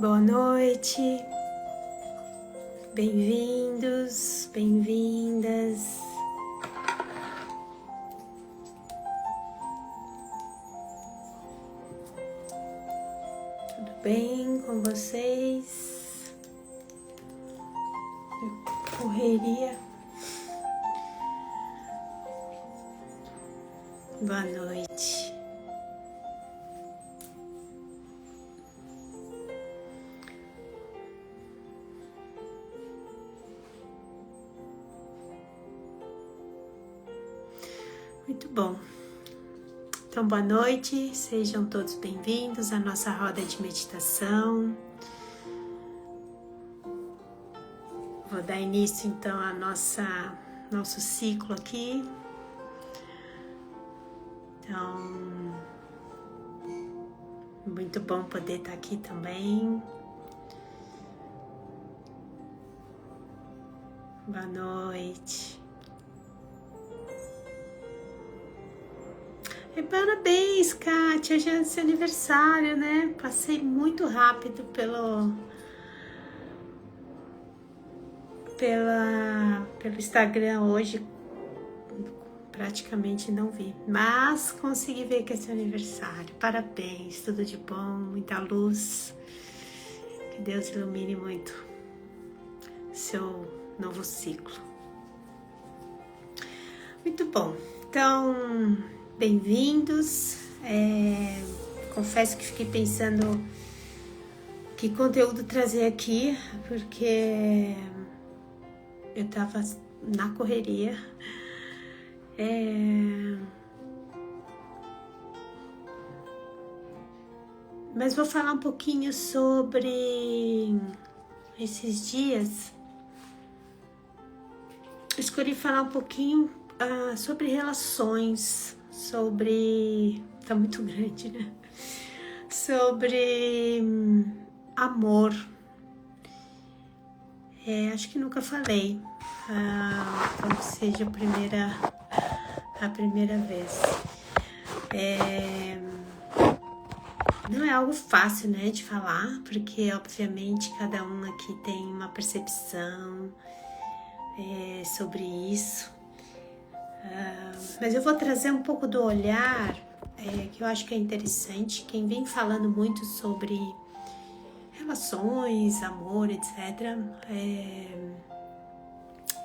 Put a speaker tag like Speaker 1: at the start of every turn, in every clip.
Speaker 1: Boa noite, bem-vindos, bem-vindas. Tudo bem com vocês? Correria. Boa noite. Muito bom. Então, boa noite, sejam todos bem-vindos à nossa roda de meditação. Vou dar início, então, ao nosso ciclo aqui. Então, muito bom poder estar aqui também. Boa noite. E parabéns, Kátia, hoje é seu aniversário, né? Passei muito rápido pelo Instagram hoje, praticamente não vi, mas consegui ver que é seu aniversário. Parabéns, tudo de bom, muita luz, que Deus ilumine muito seu novo ciclo. Muito bom, então... Bem-vindos. Confesso que fiquei pensando que conteúdo trazer aqui, porque eu tava na correria. Mas vou falar um pouquinho sobre esses dias. Escolhi falar um pouquinho sobre relações. Tá muito grande, né? Sobre amor. Acho que nunca falei, como seja a primeira vez. Não é algo fácil, né, de falar, porque obviamente cada um aqui tem uma percepção sobre isso. Mas eu vou trazer um pouco do olhar que eu acho que é interessante. Quem vem falando muito sobre relações, amor, etc.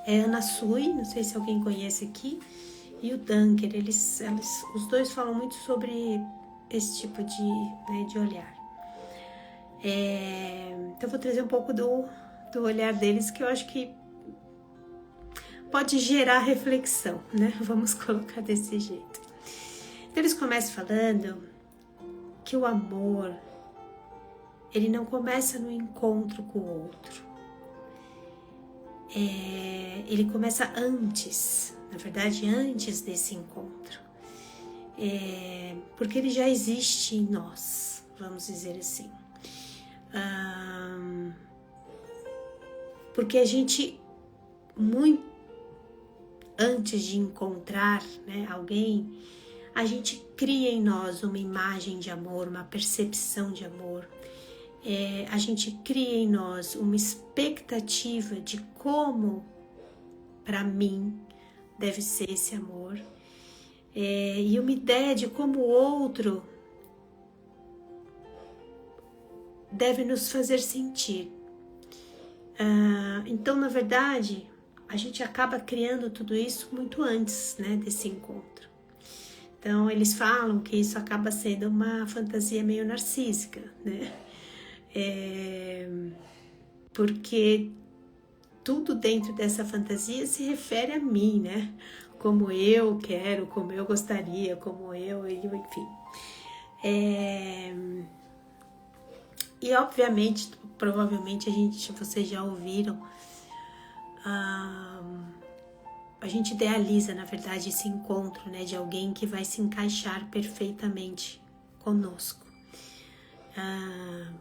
Speaker 1: É Ana Sui, não sei se alguém conhece aqui, e o Dunker. Os dois falam muito sobre esse tipo de olhar. Então eu vou trazer um pouco do olhar deles, que eu acho que pode gerar reflexão, né? Vamos colocar desse jeito. Então eles começam falando que o amor, ele não começa no encontro com o outro. Ele começa antes, na verdade, antes desse encontro. Porque ele já existe em nós, vamos dizer assim. Porque a gente, muito antes de encontrar, né, alguém, a gente cria em nós uma imagem de amor, uma percepção de amor. A gente cria em nós uma expectativa de como, para mim, deve ser esse amor. E uma ideia de como o outro deve nos fazer sentir. Então, na verdade, a gente acaba criando tudo isso muito antes, né, desse encontro. Então, eles falam que isso acaba sendo uma fantasia meio narcísica, né? Porque tudo dentro dessa fantasia se refere a mim, né? Como eu quero, como eu gostaria, como enfim. E, obviamente, provavelmente vocês já ouviram, a gente idealiza, na verdade, esse encontro, né, de alguém que vai se encaixar perfeitamente conosco.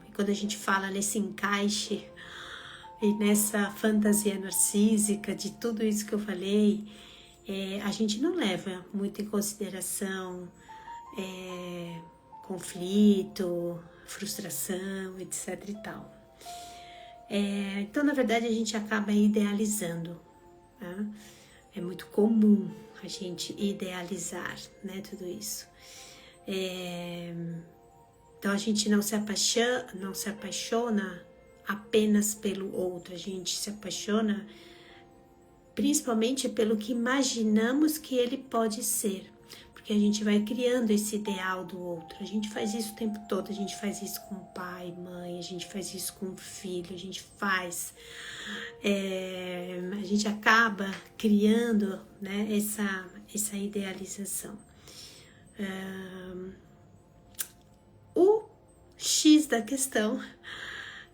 Speaker 1: E quando a gente fala nesse encaixe e nessa fantasia narcísica de tudo isso que eu falei, a gente não leva muito em consideração conflito, frustração, etc e tal. Então, na verdade, a gente acaba idealizando, né? É muito comum a gente idealizar, né, tudo isso. Então, a gente não se apaixona apenas pelo outro, a gente se apaixona principalmente pelo que imaginamos que ele pode ser, porque a gente vai criando esse ideal do outro. A gente faz isso o tempo todo, a gente faz isso com pai, mãe, a gente faz isso com filho, a gente faz... a gente acaba criando, né, essa idealização. O X da questão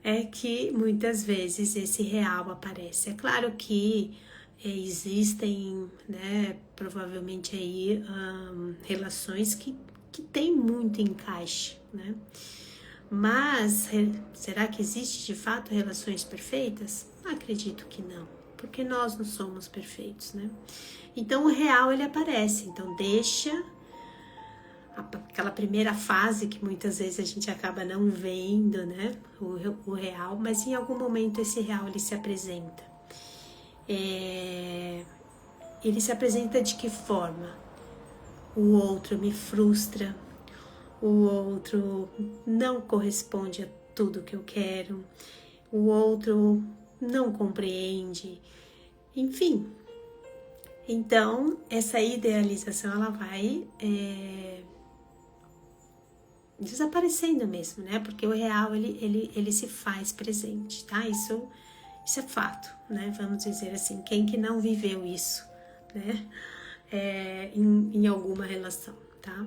Speaker 1: é que muitas vezes esse real aparece. É claro que existem, né, provavelmente aí relações que tem muito encaixe, né? Mas será que existe de fato relações perfeitas? Acredito que não, porque nós não somos perfeitos, né? Então o real ele aparece, então deixa aquela primeira fase que muitas vezes a gente acaba não vendo, né? O real, mas em algum momento esse real ele se apresenta. Ele se apresenta de que forma? O outro me frustra, o outro não corresponde a tudo que eu quero, o outro não compreende, enfim. Então, essa idealização ela vai desaparecendo mesmo, né? Porque o real ele se faz presente, tá? Isso é fato, né? Vamos dizer assim, quem que não viveu isso, né? Em alguma relação, tá?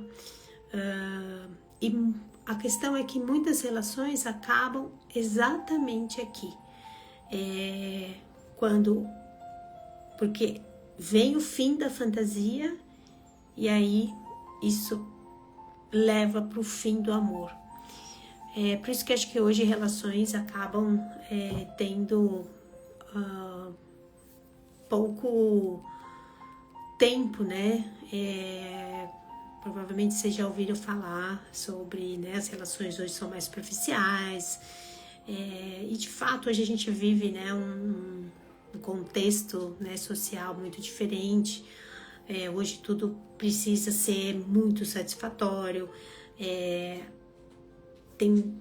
Speaker 1: E a questão é que muitas relações acabam exatamente aqui. Porque vem o fim da fantasia e aí isso leva para o fim do amor. Por isso que acho que hoje relações acabam tendo pouco tempo, né? Provavelmente vocês já ouviram falar sobre, né, as relações hoje são mais superficiais. E de fato hoje a gente vive, né, um contexto, né, social muito diferente. Hoje tudo precisa ser muito satisfatório.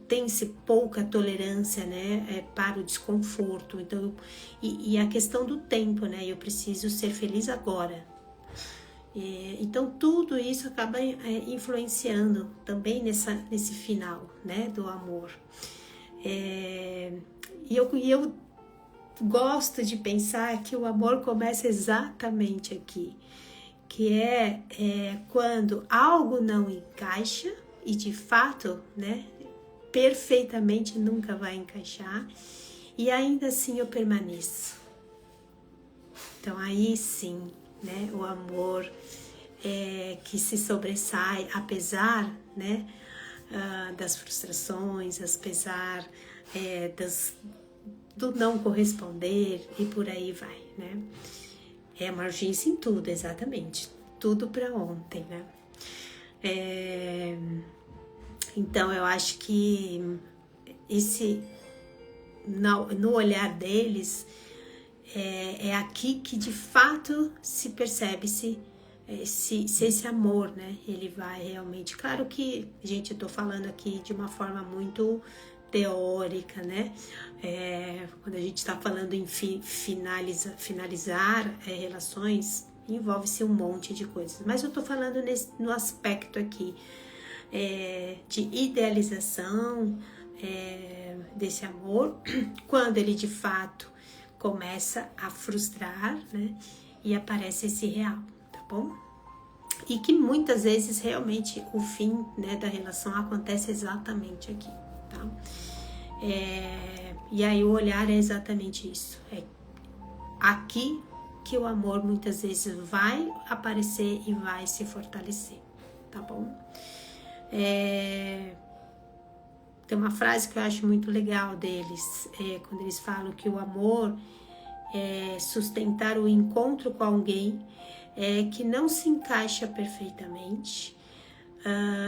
Speaker 1: Tem-se pouca tolerância, né, para o desconforto. Então, e a questão do tempo, né, eu preciso ser feliz agora. Então tudo isso acaba influenciando também nesse final, né, do amor. E eu gosto de pensar que o amor começa exatamente aqui, que é quando algo não encaixa e de fato, né, perfeitamente nunca vai encaixar e ainda assim eu permaneço. Então aí sim, né, o amor que se sobressai apesar, né, das frustrações, apesar do não corresponder e por aí vai, né? É uma urgência em tudo, exatamente. Tudo para ontem, né? Então, eu acho que no olhar deles, é aqui que de fato se percebe se esse amor, né, ele vai realmente... Claro que, gente, eu tô falando aqui de uma forma muito teórica, né? Quando a gente está falando em finalizar relações, envolve-se um monte de coisas. Mas eu tô falando no aspecto aqui de idealização desse amor, quando ele de fato começa a frustrar, né? E aparece esse real, tá bom? E que muitas vezes realmente o fim, né, da relação acontece exatamente aqui, tá? E aí o olhar é exatamente isso. É aqui que o amor muitas vezes vai aparecer e vai se fortalecer, tá bom? Tem uma frase que eu acho muito legal deles, quando eles falam que o amor é sustentar o encontro com alguém que não se encaixa perfeitamente,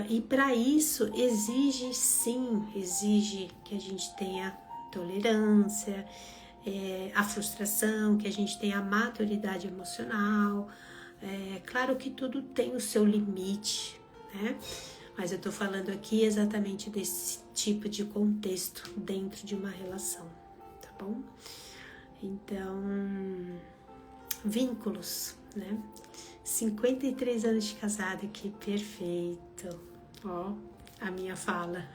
Speaker 1: E para isso exige que a gente tenha tolerância, a frustração, que a gente tenha a maturidade emocional. Claro que tudo tem o seu limite, né? Mas eu tô falando aqui exatamente desse tipo de contexto dentro de uma relação, tá bom? Então, vínculos, né? 53 anos de casada, que perfeito. Ó, a minha fala.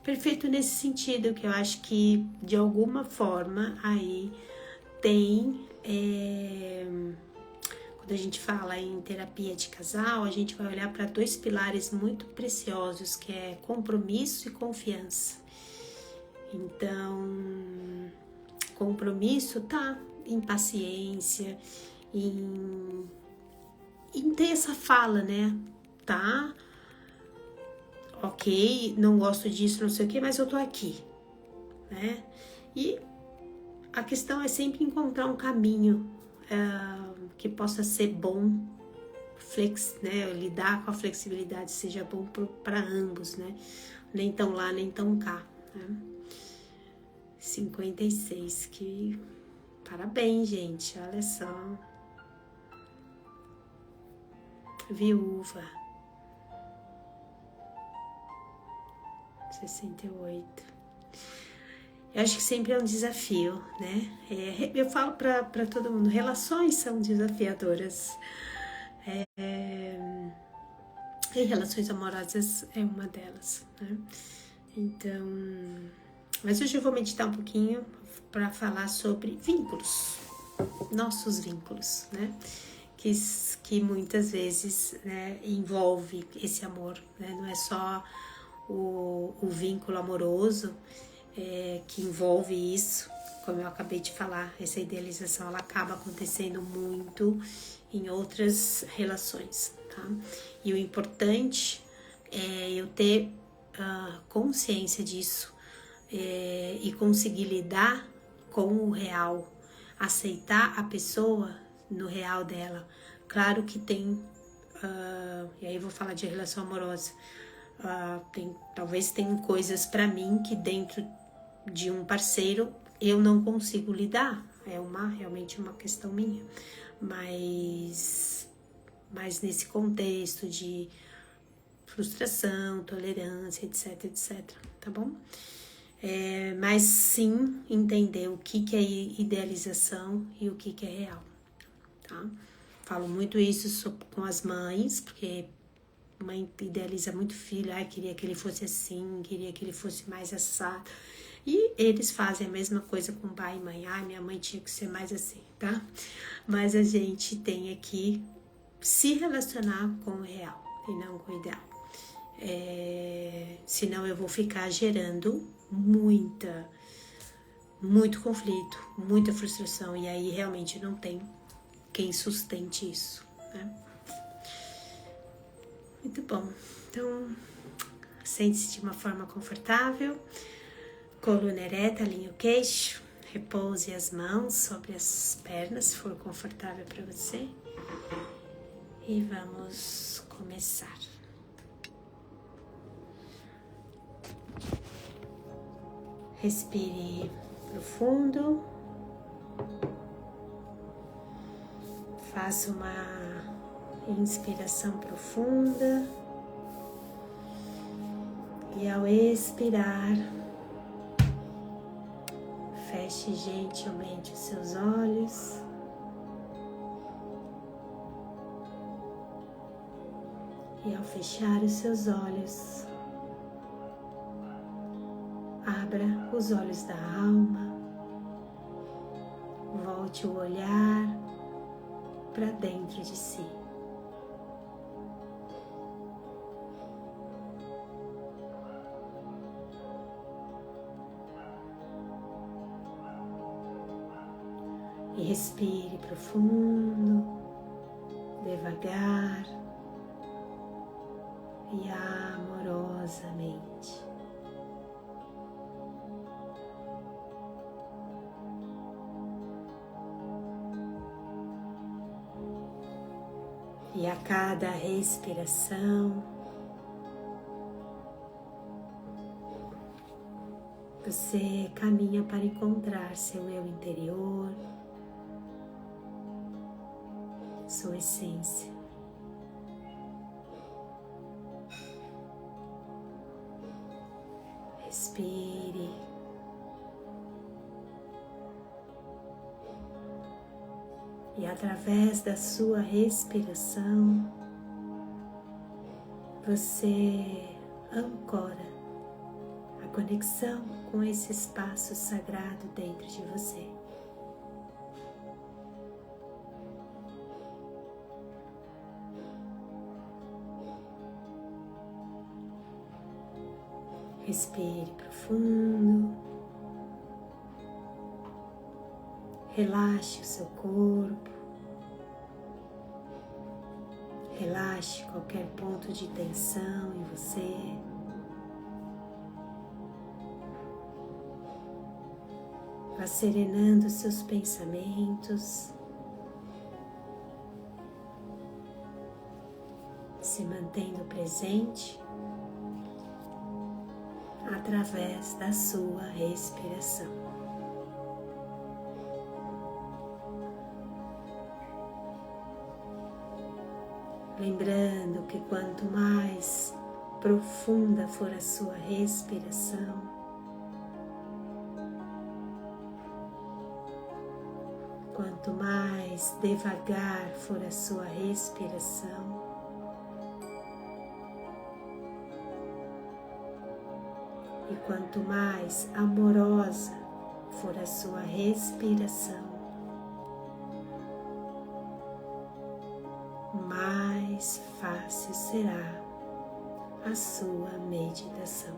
Speaker 1: Perfeito nesse sentido, que eu acho que de alguma forma aí tem... Quando a gente fala em terapia de casal, a gente vai olhar para 2 pilares muito preciosos, que é compromisso e confiança. Então, compromisso tá em paciência, em ter essa fala, né? Tá, ok, não gosto disso, não sei o que, mas eu tô aqui, né? E a questão é sempre encontrar um caminho que possa ser bom, né? Lidar com a flexibilidade seja bom para ambos, né? Nem tão lá, nem tão cá, né? 56, que parabéns, gente, olha só. Viúva. 68. Eu acho que sempre é um desafio, né? Eu falo para todo mundo, relações são desafiadoras. E relações amorosas é uma delas, né? Então, mas hoje eu vou meditar um pouquinho para falar sobre vínculos, nossos vínculos, né? Que muitas vezes, né, envolve esse amor, né? Não é só o vínculo amoroso que envolve isso, como eu acabei de falar, essa idealização ela acaba acontecendo muito em outras relações, tá? E o importante é eu ter consciência disso e conseguir lidar com o real, aceitar a pessoa no real dela. Claro que tem, e aí eu vou falar de relação amorosa, talvez tenham coisas para mim que dentro de um parceiro eu não consigo lidar, realmente uma questão minha, mas nesse contexto de frustração, tolerância, etc, tá bom? Mas sim entender o que é idealização e o que é real, tá? Falo muito isso com as mães, porque mãe idealiza muito filho, queria que ele fosse assim, queria que ele fosse mais assado. E eles fazem a mesma coisa com pai e mãe. Minha mãe tinha que ser mais assim, tá? Mas a gente tem aqui se relacionar com o real e não com o ideal. Senão eu vou ficar gerando muito conflito, muita frustração. E aí realmente não tem quem sustente isso, né? Muito bom. Então, sente-se de uma forma confortável. Coluna ereta, alinhe o queixo, repouse as mãos sobre as pernas, se for confortável para você. E vamos começar. Respire profundo. Faça uma inspiração profunda. E ao expirar, feche gentilmente os seus olhos. E ao fechar os seus olhos, abra os olhos da alma. Volte o olhar para dentro de si. E respire profundo, devagar e amorosamente. E a cada respiração, você caminha para encontrar seu eu interior, sua essência. Respire. E através da sua respiração, você ancora a conexão com esse espaço sagrado dentro de você. Respire profundo. Relaxe o seu corpo, relaxe qualquer ponto de tensão em você. Vá serenando seus pensamentos, se mantendo presente através da sua respiração. Lembrando que quanto mais profunda for a sua respiração, quanto mais devagar for a sua respiração, e quanto mais amorosa for a sua respiração, mais fácil será a sua meditação.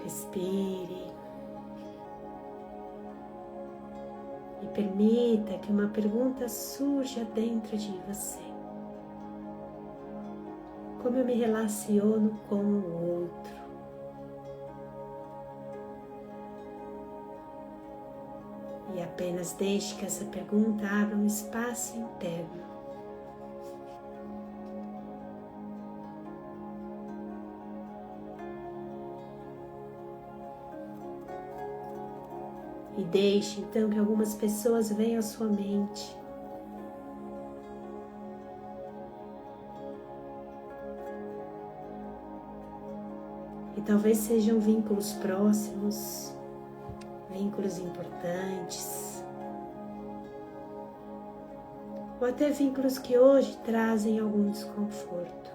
Speaker 1: Respire e permita que uma pergunta surja dentro de você. Como eu me relaciono com o outro? E apenas deixe que essa pergunta abra um espaço interno. E deixe então que algumas pessoas venham à sua mente. E talvez sejam vínculos próximos, vínculos importantes, ou até vínculos que hoje trazem algum desconforto.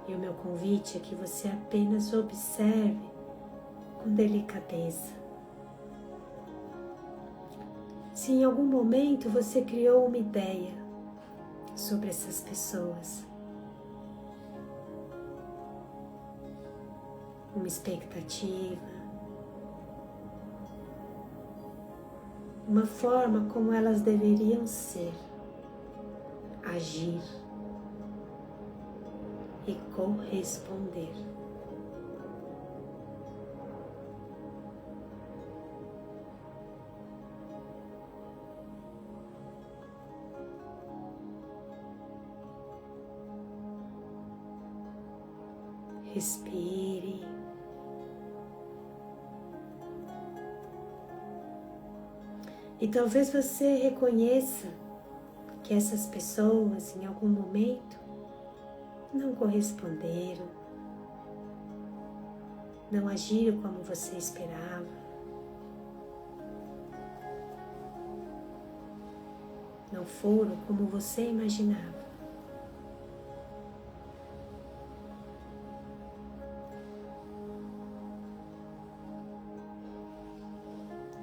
Speaker 1: E o meu convite é que você apenas observe com delicadeza. Se em algum momento você criou uma ideia sobre essas pessoas, uma expectativa, uma forma como elas deveriam ser, agir e corresponder. Respire. E talvez você reconheça que essas pessoas, em algum momento, não corresponderam, não agiram como você esperava. Não foram como você imaginava.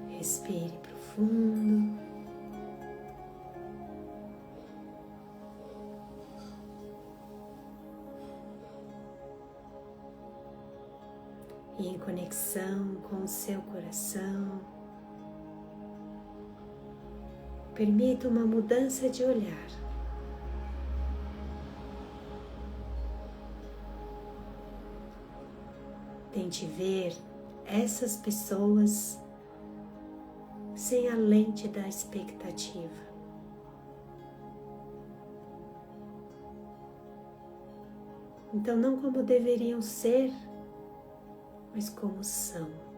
Speaker 1: Respire profundo. E em conexão com o seu coração, Permita uma mudança de olhar. Tente ver essas pessoas sem a lente da expectativa. Então, não como deveriam ser, mas como são.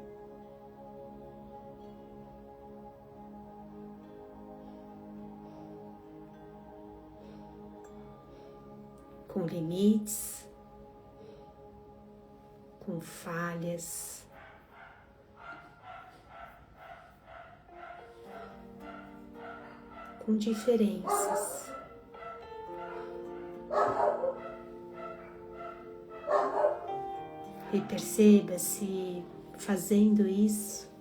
Speaker 1: Com limites, com falhas, com diferenças. E perceba se fazendo isso,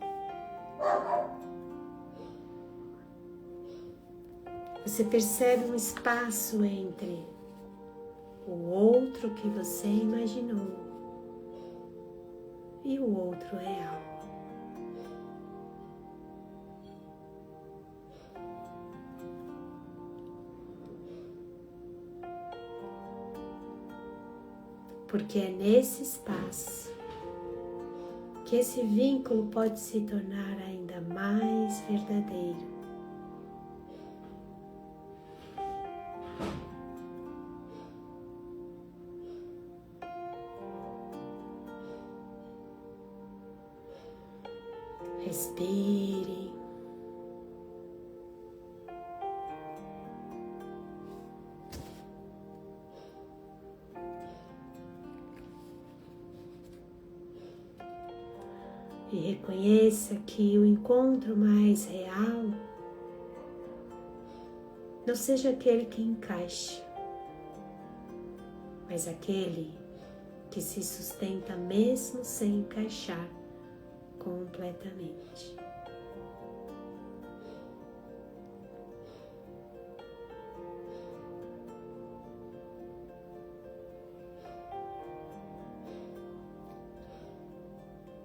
Speaker 1: você percebe um espaço entre o outro que você imaginou e o outro real. Porque é nesse espaço que esse vínculo pode se tornar ainda mais verdadeiro. Respire. E reconheça que o encontro mais real não seja aquele que encaixa, mas aquele que se sustenta mesmo sem encaixar completamente.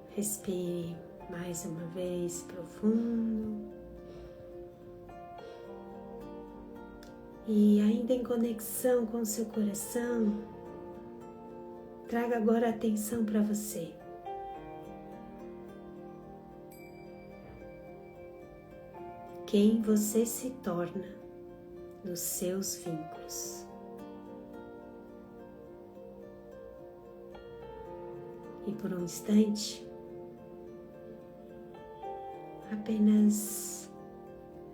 Speaker 1: Respire mais uma vez profundo. E ainda em conexão com o seu coração, traga agora a atenção para você. Quem você se torna nos seus vínculos. E por um instante, apenas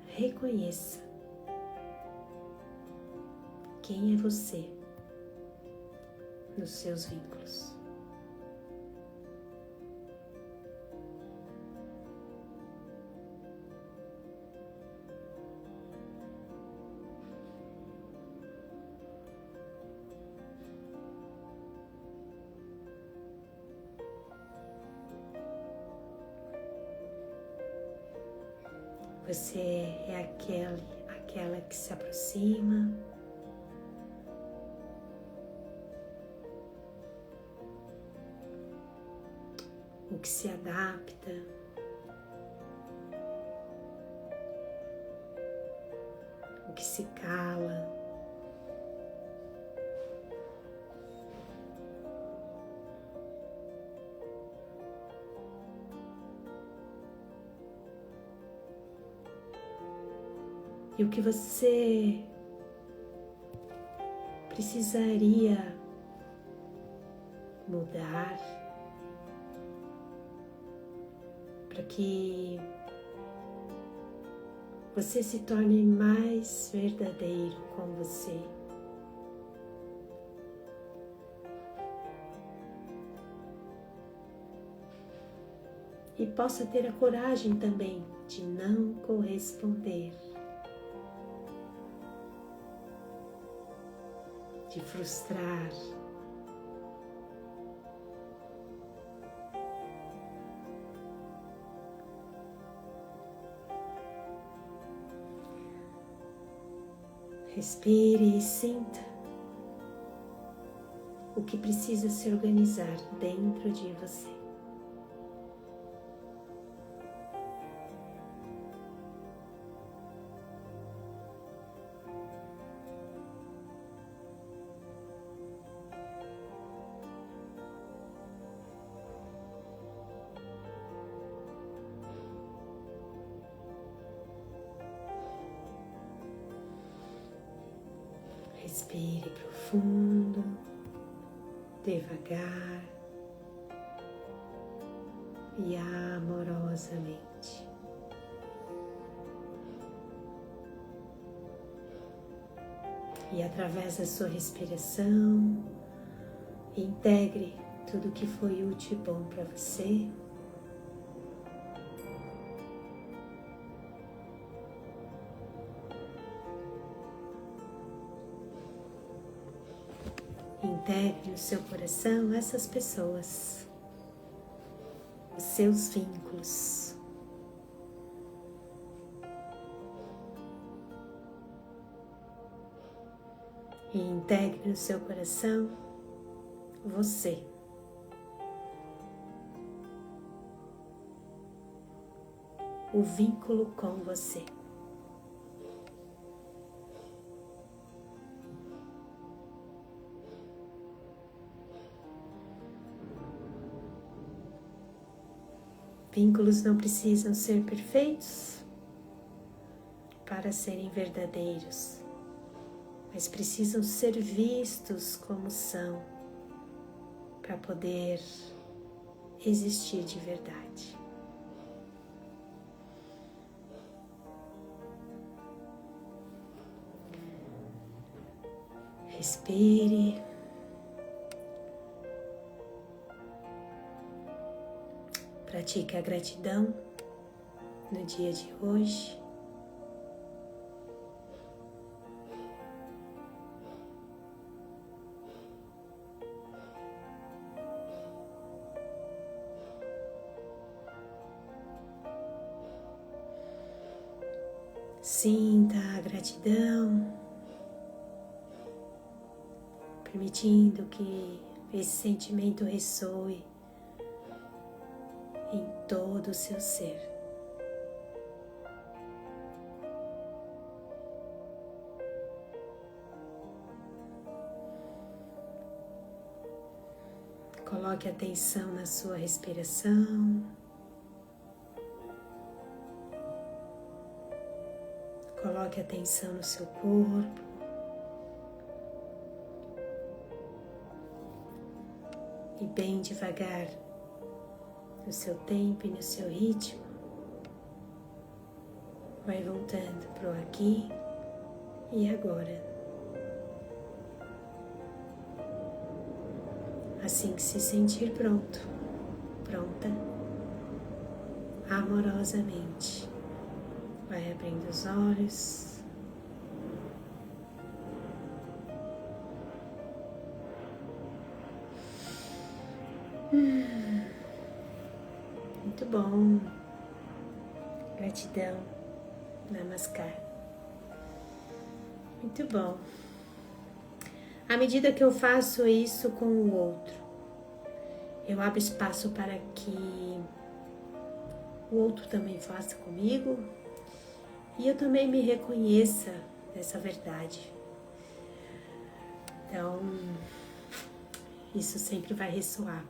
Speaker 1: reconheça quem é você nos seus vínculos. Você é aquela que se aproxima, o que se adapta, o que se cala, e o que você precisaria mudar para que você se torne mais verdadeiro com você. E possa ter a coragem também de não corresponder, de frustrar, respire e sinta o que precisa se organizar dentro de você. Respire profundo, devagar e amorosamente. E através da sua respiração, integre tudo que foi útil e bom para você. Integre no seu coração essas pessoas, os seus vínculos. E integre no seu coração você. O vínculo com você. Vínculos não precisam ser perfeitos para serem verdadeiros, mas precisam ser vistos como são para poder existir de verdade. Respire. Pratique a gratidão no dia de hoje. Sinta a gratidão, permitindo que esse sentimento ressoe em todo o seu ser. Coloque atenção na sua respiração. Coloque atenção no seu corpo. E bem devagar, no seu tempo e no seu ritmo, vai voltando para o aqui e agora. Assim que se sentir pronto, pronta, amorosamente, vai abrindo os olhos. Muito bom. Gratidão. Namaskar. Muito bom. À medida que eu faço isso com o outro, eu abro espaço para que o outro também faça comigo e eu também me reconheça nessa verdade. Então, isso sempre vai ressoar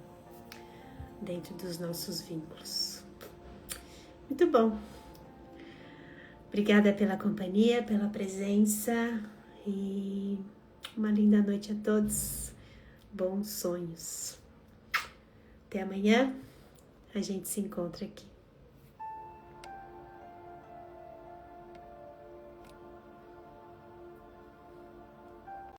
Speaker 1: dentro dos nossos vínculos. Muito bom. Obrigada pela companhia, pela presença e uma linda noite a todos. Bons sonhos. Até amanhã, a gente se encontra aqui.